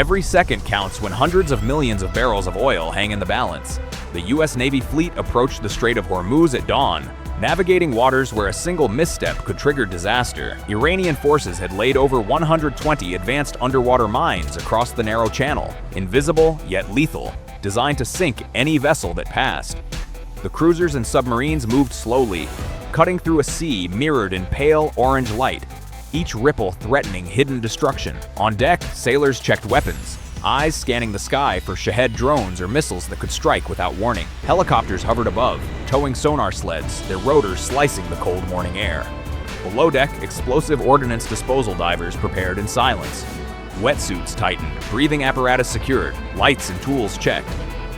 Every second counts when hundreds of millions of barrels of oil hang in the balance. The U.S. Navy fleet approached the Strait of Hormuz at dawn, navigating waters where a single misstep could trigger disaster. Iranian forces had laid over 120 advanced underwater mines across the narrow channel, invisible yet lethal, designed to sink any vessel that passed. The cruisers and submarines moved slowly, cutting through a sea mirrored in pale orange light, each ripple threatening hidden destruction. On deck, sailors checked weapons, eyes scanning the sky for Shahed drones or missiles that could strike without warning. Helicopters hovered above, towing sonar sleds, their rotors slicing the cold morning air. Below deck, explosive ordnance disposal divers prepared in silence. Wetsuits tightened, breathing apparatus secured, lights and tools checked.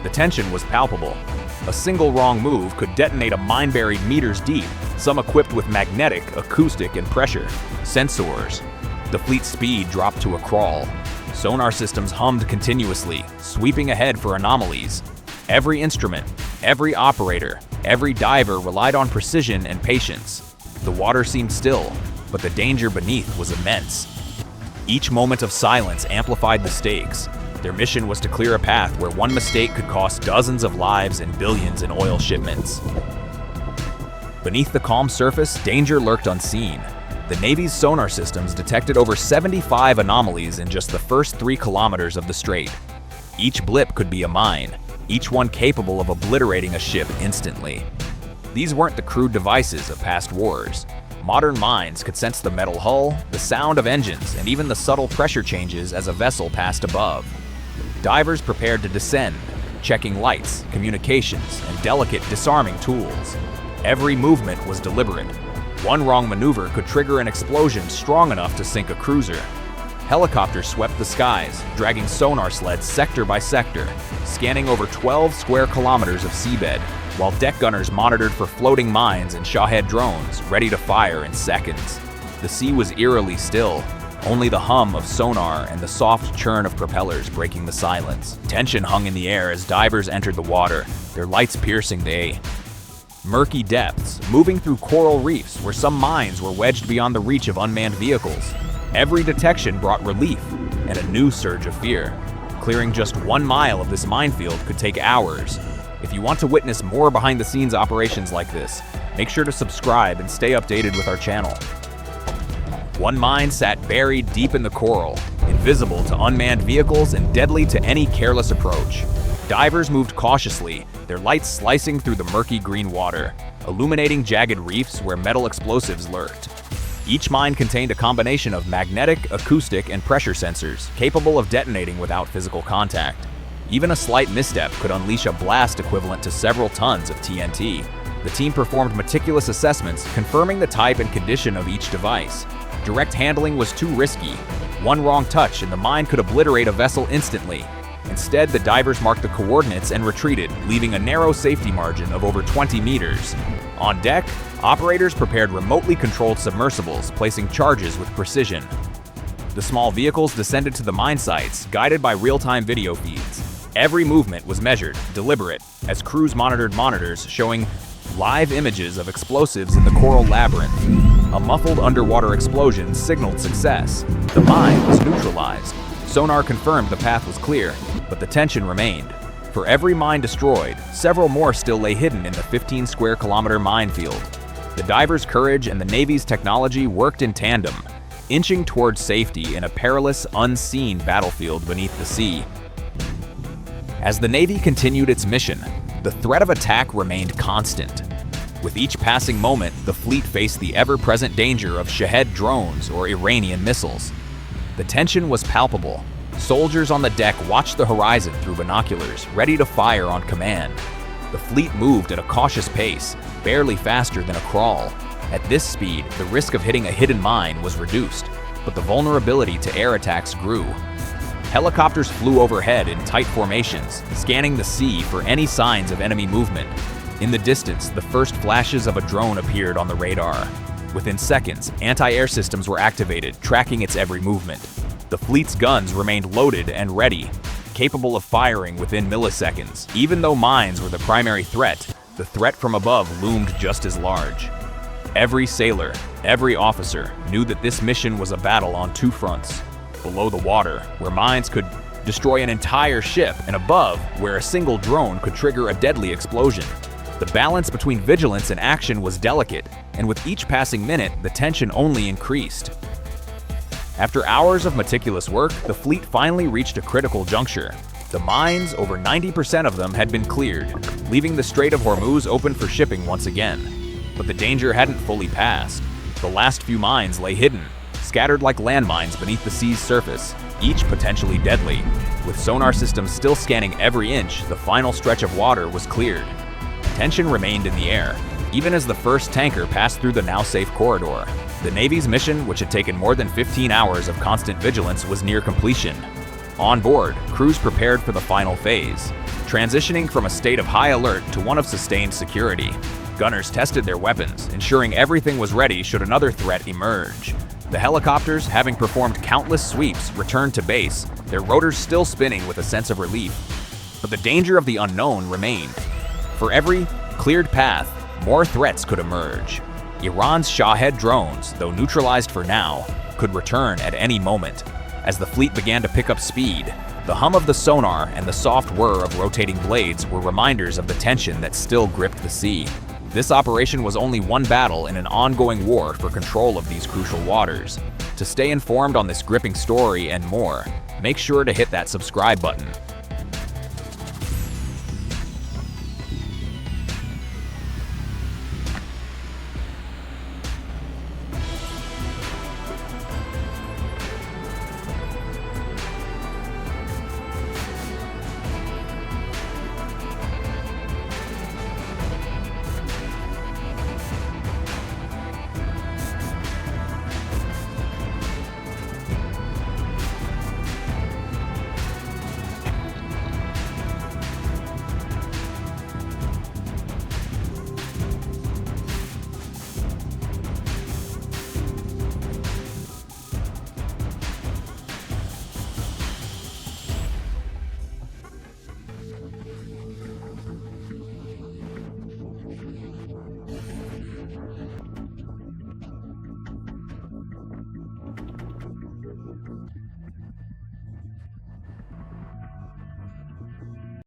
The tension was palpable. A single wrong move could detonate a mine buried meters deep, some equipped with magnetic, acoustic, and pressure sensors. The fleet's speed dropped to a crawl. Sonar systems hummed continuously, sweeping ahead for anomalies. Every instrument, every operator, every diver relied on precision and patience. The water seemed still, but the danger beneath was immense. Each moment of silence amplified the stakes. Their mission was to clear a path where one mistake could cost dozens of lives and billions in oil shipments. Beneath the calm surface, danger lurked unseen. The Navy's sonar systems detected over 75 anomalies in just the first 3 kilometers of the strait. Each blip could be a mine, each one capable of obliterating a ship instantly. These weren't the crude devices of past wars. Modern mines could sense the metal hull, the sound of engines, and even the subtle pressure changes as a vessel passed above. Divers prepared to descend, checking lights, communications, and delicate disarming tools. Every movement was deliberate. One wrong maneuver could trigger an explosion strong enough to sink a cruiser. Helicopters swept the skies, dragging sonar sleds sector by sector, scanning over 12 square kilometers of seabed, while deck gunners monitored for floating mines and Shahed drones ready to fire in seconds. The sea was eerily still, only the hum of sonar and the soft churn of propellers breaking the silence. Tension hung in the air as divers entered the water, their lights piercing the murky depths, moving through coral reefs where some mines were wedged beyond the reach of unmanned vehicles. Every detection brought relief and a new surge of fear. Clearing just 1 mile of this minefield could take hours. If you want to witness more behind-the-scenes operations like this, make sure to subscribe and stay updated with our channel. One mine sat buried deep in the coral, invisible to unmanned vehicles and deadly to any careless approach. Divers moved cautiously, their lights slicing through the murky green water, illuminating jagged reefs where metal explosives lurked. Each mine contained a combination of magnetic, acoustic, and pressure sensors, capable of detonating without physical contact. Even a slight misstep could unleash a blast equivalent to several tons of TNT. The team performed meticulous assessments, confirming the type and condition of each device. Direct handling was too risky. One wrong touch and the mine could obliterate a vessel instantly. Instead, the divers marked the coordinates and retreated, leaving a narrow safety margin of over 20 meters. On deck, operators prepared remotely controlled submersibles, placing charges with precision. The small vehicles descended to the mine sites, guided by real-time video feeds. Every movement was measured, deliberate, as crews monitored monitors showing live images of explosives in the coral labyrinth. A muffled underwater explosion signaled success. The mine was neutralized. Sonar confirmed the path was clear, but the tension remained. For every mine destroyed, several more still lay hidden in the 15 square kilometer minefield. The divers' courage and the Navy's technology worked in tandem, inching towards safety in a perilous, unseen battlefield beneath the sea. As the Navy continued its mission, the threat of attack remained constant. With each passing moment, the fleet faced the ever-present danger of Shahed drones or Iranian missiles. The tension was palpable. Soldiers on the deck watched the horizon through binoculars, ready to fire on command. The fleet moved at a cautious pace, barely faster than a crawl. At this speed, the risk of hitting a hidden mine was reduced, but the vulnerability to air attacks grew. Helicopters flew overhead in tight formations, scanning the sea for any signs of enemy movement. In the distance, the first flashes of a drone appeared on the radar. Within seconds, anti-air systems were activated, tracking its every movement. The fleet's guns remained loaded and ready, capable of firing within milliseconds. Even though mines were the primary threat, the threat from above loomed just as large. Every sailor, every officer knew that this mission was a battle on 2 fronts. Below the water, where mines could destroy an entire ship, and above, where a single drone could trigger a deadly explosion. The balance between vigilance and action was delicate, and with each passing minute, the tension only increased. After hours of meticulous work, the fleet finally reached a critical juncture. The mines, over 90% of them, had been cleared, leaving the Strait of Hormuz open for shipping once again. But the danger hadn't fully passed. The last few mines lay hidden, scattered like landmines beneath the sea's surface, each potentially deadly. With sonar systems still scanning every inch, the final stretch of water was cleared. Tension remained in the air, even as the first tanker passed through the now-safe corridor. The Navy's mission, which had taken more than 15 hours of constant vigilance, was near completion. On board, crews prepared for the final phase, transitioning from a state of high alert to one of sustained security. Gunners tested their weapons, ensuring everything was ready should another threat emerge. The helicopters, having performed countless sweeps, returned to base, their rotors still spinning with a sense of relief. But the danger of the unknown remained. For every cleared path, more threats could emerge. Iran's Shahed drones, though neutralized for now, could return at any moment. As the fleet began to pick up speed, the hum of the sonar and the soft whir of rotating blades were reminders of the tension that still gripped the sea. This operation was only one battle in an ongoing war for control of these crucial waters. To stay informed on this gripping story and more, make sure to hit that subscribe button.